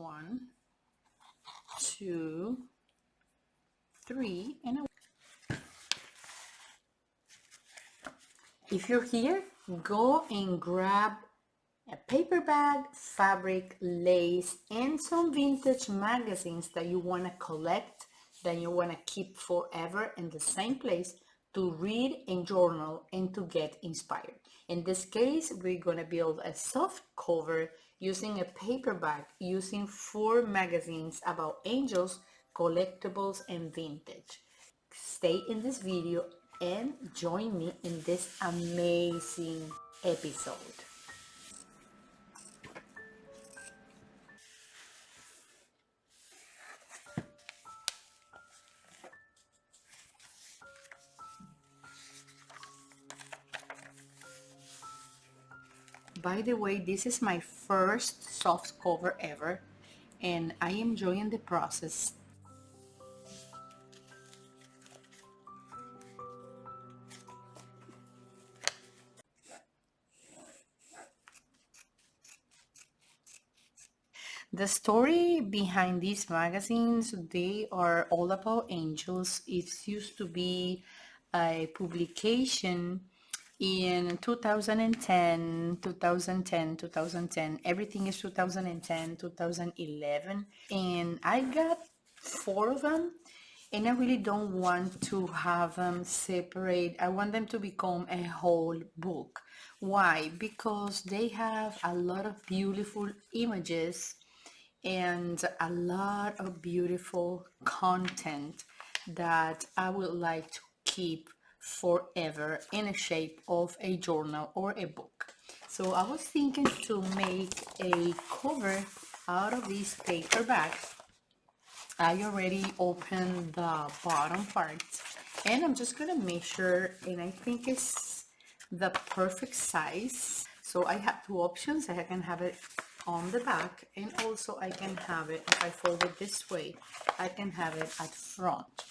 1, 2, 3, and if you're here, go and grab a paper bag, fabric, lace, and some vintage magazines that you want to collect, that you want to keep forever in the same place to read and journal and to get inspired. In this case, we're going to build a soft cover using a paper bag, using 4 magazines about angels, collectibles, and vintage. Stay in this video and join me in this amazing episode. By the way, this is my first soft cover ever, and I am enjoying the process. The story behind these magazines, they are all about angels. It used to be a publication in 2010, 2010, 2010. Everything is 2010, 2011. And I got 4 of them. And I really don't want to have them separate. I want them to become a whole book. Why? Because they have a lot of beautiful images and a lot of beautiful content that I would like to keep forever in a shape of a journal or a book. So I was thinking to make a cover out of this paper bag. I already opened the bottom part and I'm just gonna measure, and I think it's the perfect size. So I have 2 options. I can have it on the back, and also I can have it, if I fold it this way, I can have it at front.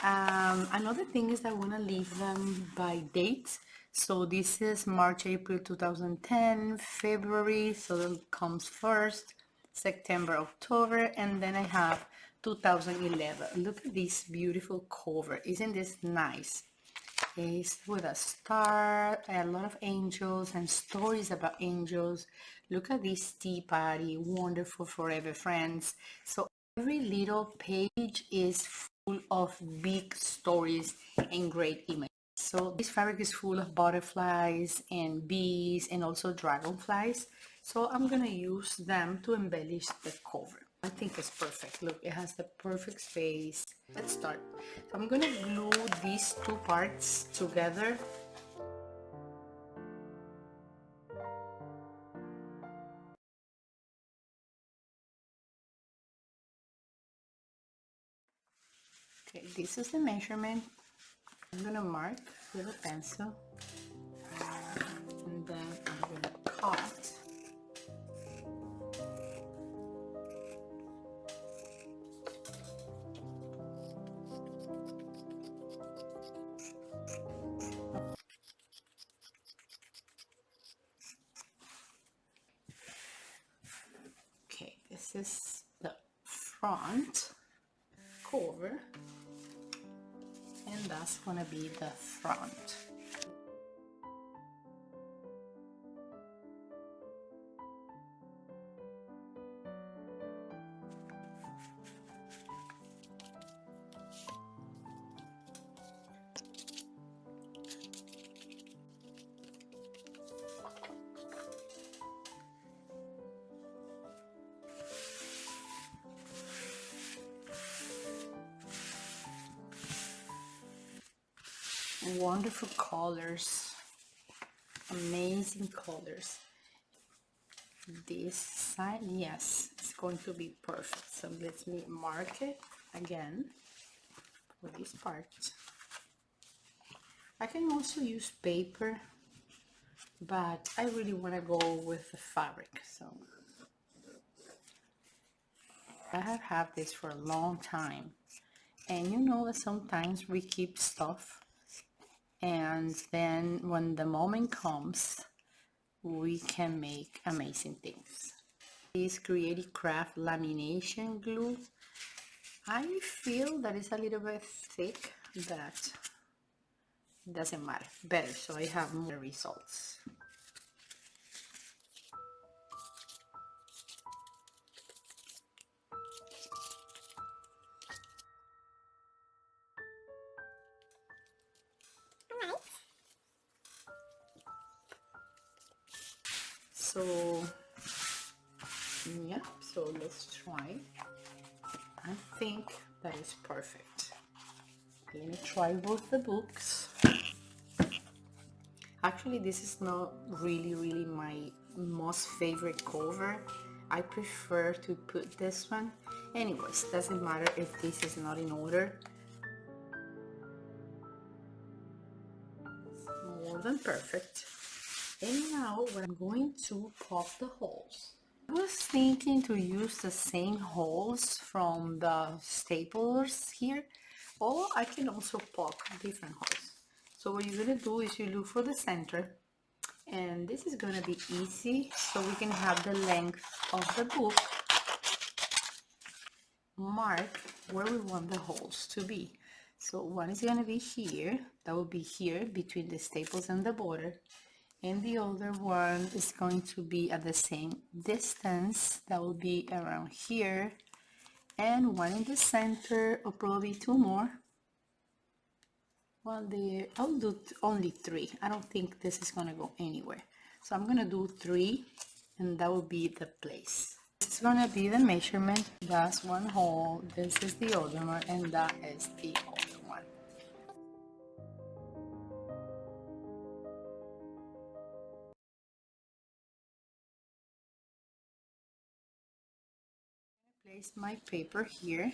Another thing is I want to leave them by dates. So this is March, April 2010, February, so it comes first, September, October, and then I have 2011. Look at this beautiful cover. Isn't this nice? It's with a star, a lot of angels and stories about angels. Look at this tea party, wonderful forever friends. So every little page is full of big stories and great images. So this fabric is full of butterflies and bees and also dragonflies. So I'm gonna use them to embellish the cover. I think it's perfect. Look, it has the perfect space. Let's start. So I'm gonna glue these 2 parts together. Okay, this is the measurement. I'm gonna mark with a pencil, and then I'm gonna cut. Okay, this is the front cover, and that's gonna be the front. Wonderful colors, amazing colors. This side, yes, it's going to be perfect. So let me mark it again for this part. I can also use paper, but I really want to go with the fabric. So I have had this for a long time, and you know that sometimes we keep stuff, and then when the moment comes, we can make amazing things. This Creative Craft lamination glue. I feel that it's a little bit thick, but doesn't matter. Better, so I have more results. So yeah, so let's try. I think that is perfect. Let me try both the books. Actually, this is not really my most favorite cover. I prefer to put this one. Anyways, doesn't matter if this is not in order. More than perfect. And now I'm going to pop the holes. I was thinking to use the same holes from the staplers here, or I can also poke different holes. So what you're gonna do is you look for the center, and this is gonna be easy so we can have the length of the book mark where we want the holes to be. So one is gonna be here, that will be here between the staples and the border, and the other one is going to be at the same distance, that will be around here, and one in the center, or probably two more. Well, I'll do only three. I don't think this is gonna go anywhere, so I'm gonna do three, and that will be the place. This is gonna be the measurement. That's one hole, this is the other one, and that is the other one. Place my paper here,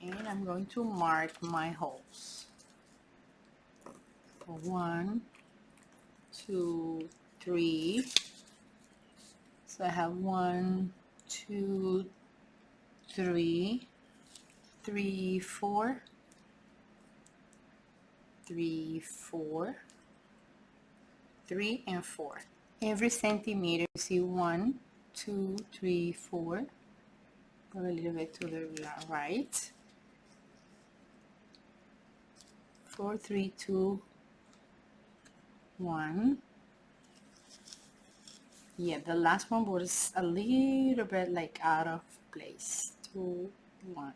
and I'm going to mark my holes. One, two, three. So I have 1, 2, 3, 3, 4, 3, 4, 3, and 4. Every centimeter, you see 1, 2, 3, 4. Go a little bit to the right. 4, 3, 2, 1. Yeah, the last one was a little bit like out of place. 2, 1.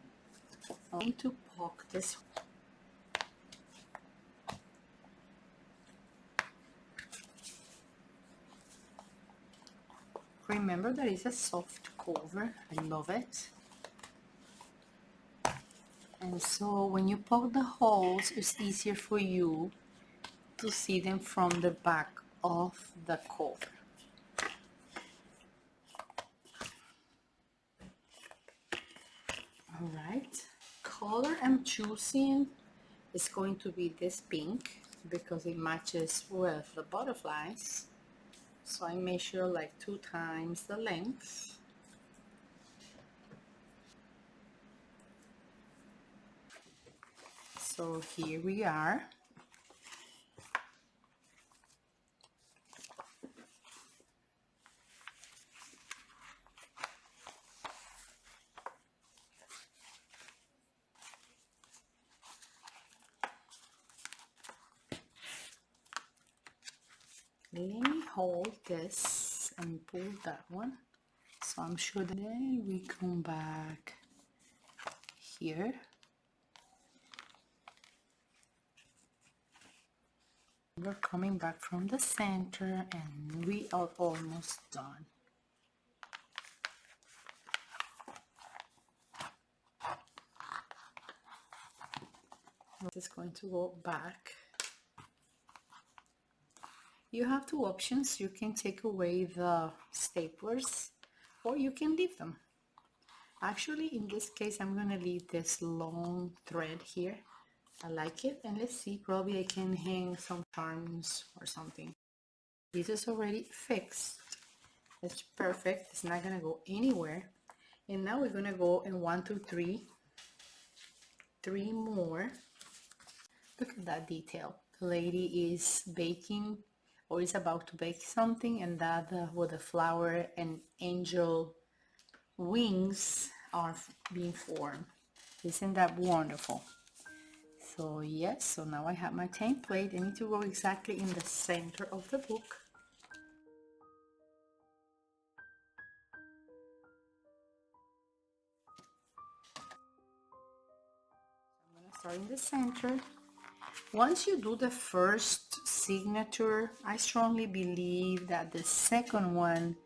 I'm going to poke this. Remember that it's a soft cover. I love it. And so when you poke the holes, it's easier for you to see them from the back of the cover. All right, color I'm choosing is going to be this pink because it matches with the butterflies. So I measure like 2 times the length. So here we are. Let me hold this and pull that one. So I'm sure that then we come back here. We're coming back from the center and we are almost done. This is going to go back. You have two options. You can take away the staplers or you can leave them. Actually, in this case, I'm gonna leave this long thread here. I like it, and let's see, probably I can hang some charms or something. This is already fixed. It's perfect. It's not gonna go anywhere. And now we're gonna go in 1, 2, 3. 3 more. Look at that detail. The lady is baking or is about to bake something, and that with the flower and angel wings are being formed. Isn't that wonderful? So yes, so now I have my template. I need to go exactly in the center of the book. I'm gonna start in the center. Once you do the first signature, I strongly believe that the second one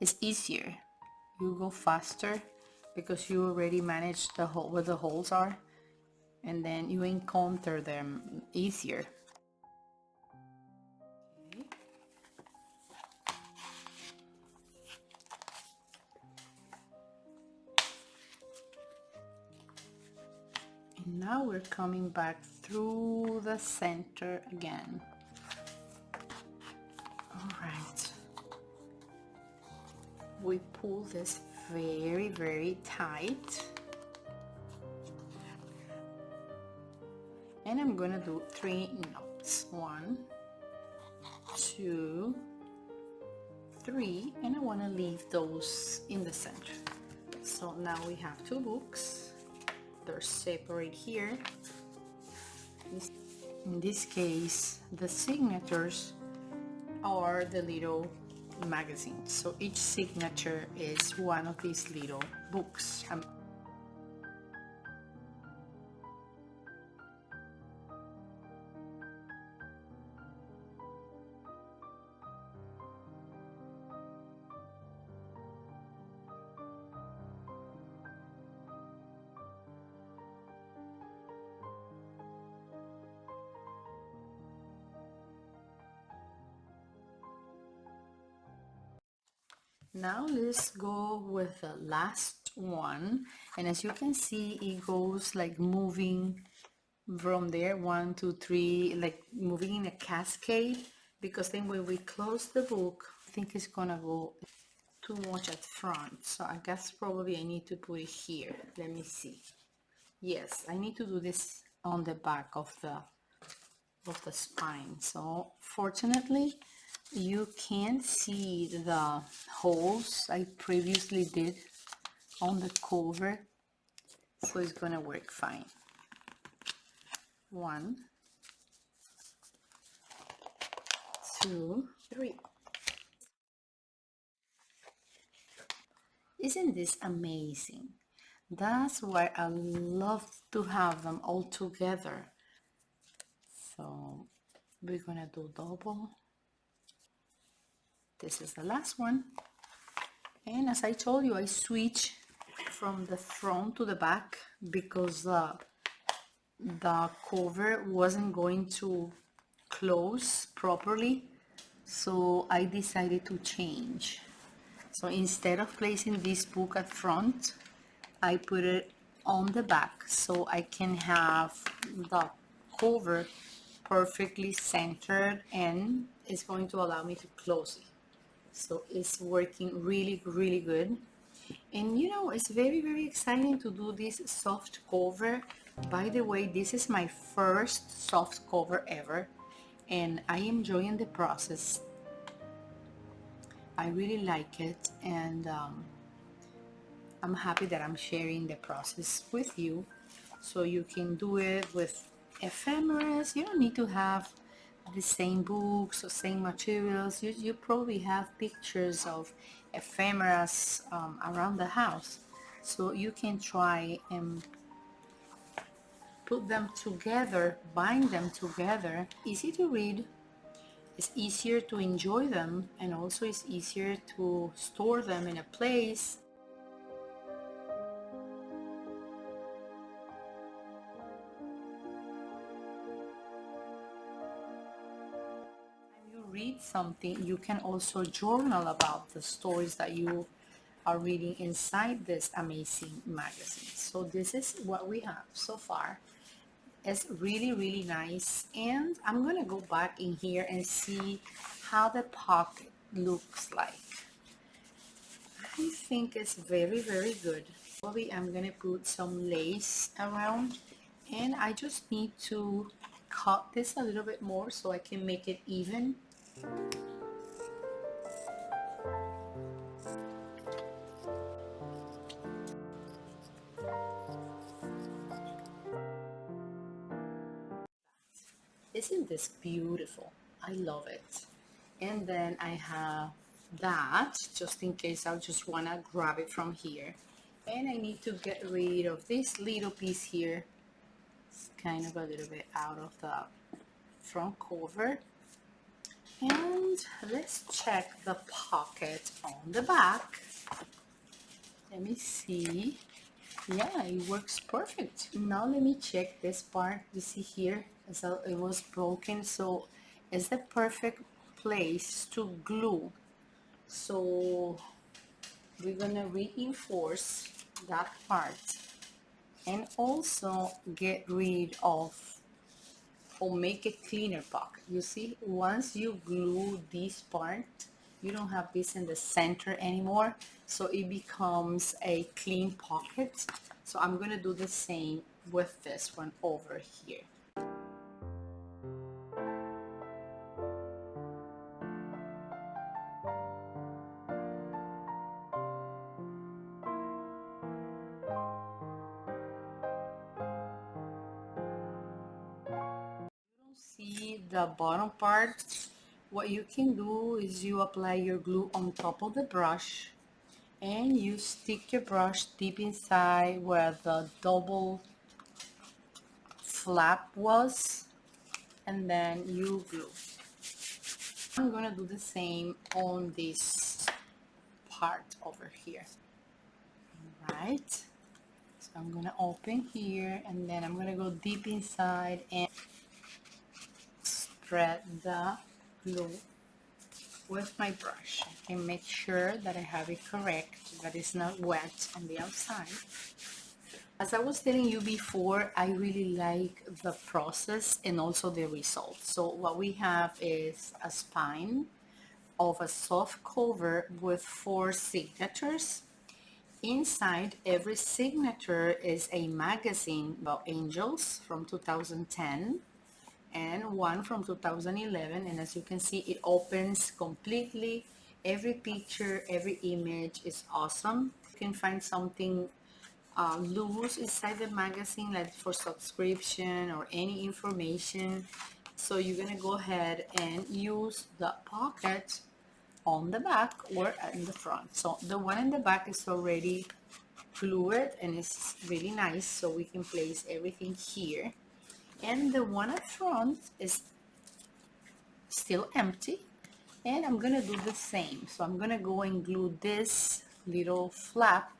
is easier. You go faster because you already managed the hole where the holes are, and then you encounter them easier. Okay. And now we're coming back through the center again. All right. We pull this very, very tight. And I'm gonna do 3 knots. 1, 2, 3, and I want to leave those in the center. So now we have 2 books. They're separate here. In this case, the signatures are the little magazines. So each signature is one of these little books. Now let's go with the last one, and as you can see, it goes like moving from there, 1, 2, 3, like moving in a cascade, because then when we close the book, I think it's gonna go too much at front, so I guess probably I need to put it here. Let me see. Yes, I need to do this on the back of the spine. So fortunately you can't see the holes I previously did on the cover, so it's gonna work fine. 1, 2, 3. Isn't this amazing? That's why I love to have them all together. So we're gonna do double. This is the last one, and as I told you, I switch from the front to the back because the cover wasn't going to close properly, so I decided to change. So instead of placing this book at front, I put it on the back so I can have the cover perfectly centered, and it's going to allow me to close it. So it's working really, really good. And you know, it's very, very exciting to do this soft cover. By the way, this is my first soft cover ever, and I am enjoying the process. I really like it, and I'm happy that I'm sharing the process with you, so you can do it with ephemeras. You don't need to have the same books or same materials. You probably have pictures of ephemeras around the house, so you can try and put them together, bind them together. Easy to read, it's easier to enjoy them, and also it's easier to store them in a place. When you read something, you can also journal about the stories that you are reading inside this amazing magazine. So this is what we have so far. It's really, really nice, and I'm gonna go back in here and see how the pocket looks like. I think it's very, very good. Probably I'm gonna put some lace around, and I just need to cut this a little bit more so I can make it even. Isn't this beautiful? I love it. And then I have that, just in case I just want to grab it from here. And I need to get rid of this little piece here. It's kind of a little bit out of the front cover. And let's check the pocket on the back. Let me see. Yeah, it works perfect. Now let me check this part. You see here, so it was broken, so it's the perfect place to glue. So we're gonna reinforce that part and also get rid of or make a cleaner pocket. You see, once you glue this part, you don't have this in the center anymore, so it becomes a clean pocket. So I'm gonna do the same with this one over here. See the bottom part, what you can do is you apply your glue on top of the brush and you stick your brush deep inside where the double flap was, and then you glue. I'm gonna do the same on this part over here. Right, so I'm gonna open here and then I'm gonna go deep inside and spread the glue with my brush. I can make sure that I have it correct, that it's not wet on the outside. As I was telling you before, I really like the process and also the results. So what we have is a spine of a soft cover with 4 signatures. Inside every signature is a magazine about angels from 2010 and one from 2011, and as you can see, it opens completely. Every picture, every image is awesome. You can find something loose inside the magazine, like for subscription or any information. So you're gonna go ahead and use the pocket on the back or in the front. So the one in the back is already fluid and it's really nice, so we can place everything here. And the one up front is still empty, and I'm gonna do the same. So I'm gonna go and glue this little flap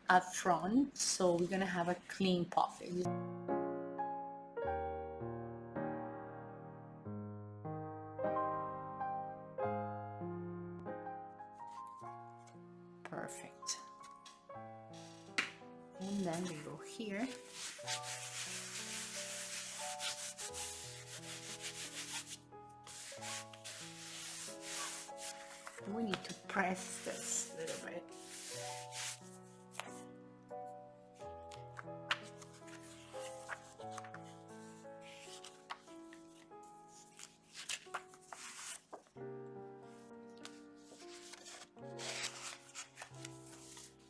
up front, so we're gonna have a clean pocket. Perfect. And then we go here. We need to press this a little bit.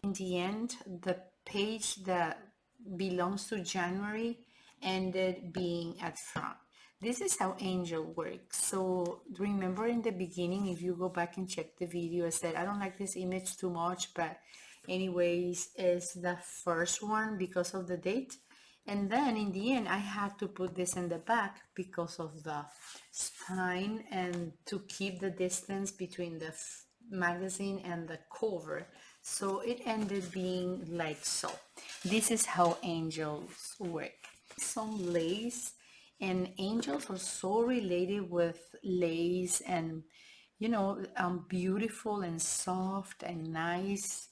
In the end, the page that belongs to January ended being at front. This is how Angel works. So remember in the beginning, if you go back and check the video, I said I don't like this image too much, but anyways, it's the first one because of the date. And then in the end, I had to put this in the back because of the spine and to keep the distance between the magazine and the cover. So it ended being like so. This is how angels work. Some lace, and angels are so related with lace and beautiful and soft and nice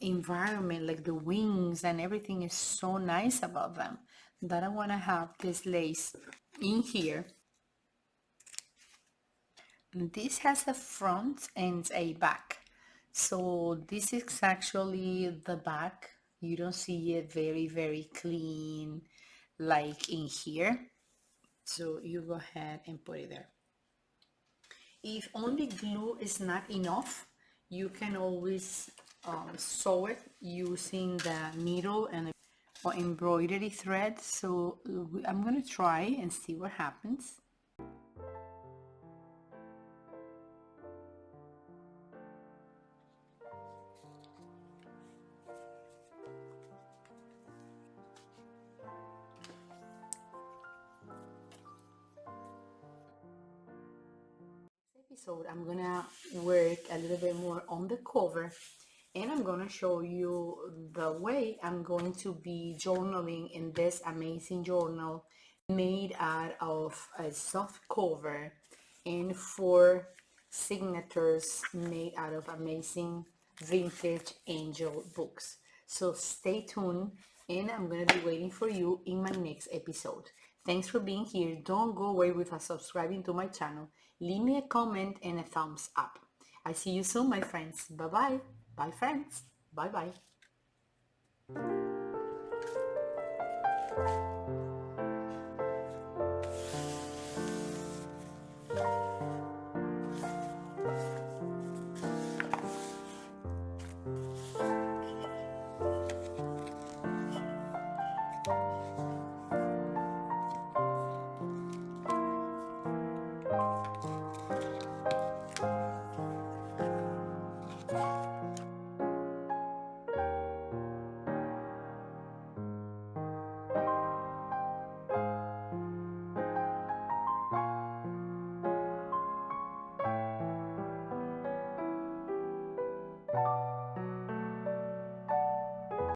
environment, like the wings and everything is so nice about them that I want to have this lace in here. And this has a front and a back. So this is actually the back. You don't see it very clean like in here. So you go ahead and put it there. If only glue is not enough, you can always sew it using the needle and or embroidery thread. So I'm gonna try and see what happens. Episode I'm gonna work a little bit more on the cover, and I'm gonna show you the way I'm going to be journaling in this amazing journal made out of a soft cover and four signatures made out of amazing vintage angel books. So stay tuned, and I'm gonna be waiting for you in my next episode. Thanks for being here. Don't go away without subscribing to my channel. Leave me a comment and a thumbs up. I see you soon, my friends. Bye bye. Bye, friends. Bye bye.